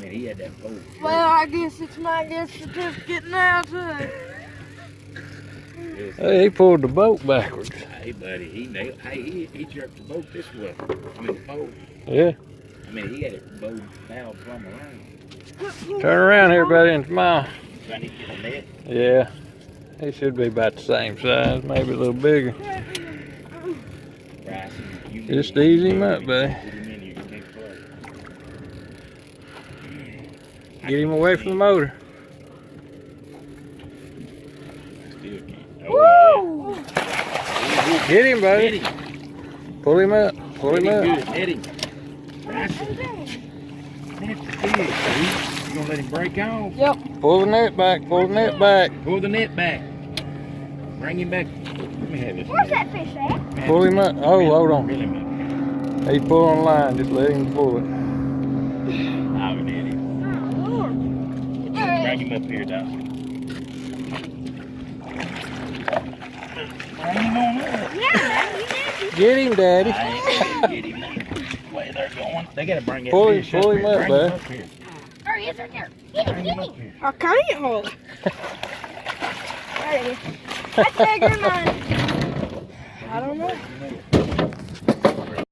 He had that pole. Well, I guess it's my gift certificate now, too. Hey, he pulled the boat backwards. Hey, buddy, he jerked the boat this way. I mean, the pole. Yeah. I mean, he had it boat now plumb around. Turn around here, buddy, and smile. Trying to get a net. Yeah. He should be about the same size, maybe a little bigger. Just ease him up, buddy. Get him away from the motor. Woo! Get him, buddy. Pull him up. Pull him up. Hit him. That's the fish. You gonna let him break off? Yep. Pull the net back. Pull the net back. Pull the net back. Bring him back. Let me have this. Where's that fish at? Pull him up. Oh, hold on. Reel him up. He's pulling the line. Just let him pull it. Oh, we did it. Bring him up here, Dawson. Bring him on up. Yeah, man, Get him, Daddy. I ain't gonna get him. Where they're going. They gotta bring that Pull him fish up, here. bud. Bring him up here. There he is right there. Get him, Bring get him him. up here. I can't hold. There he is. That's bigger than mine. I don't know.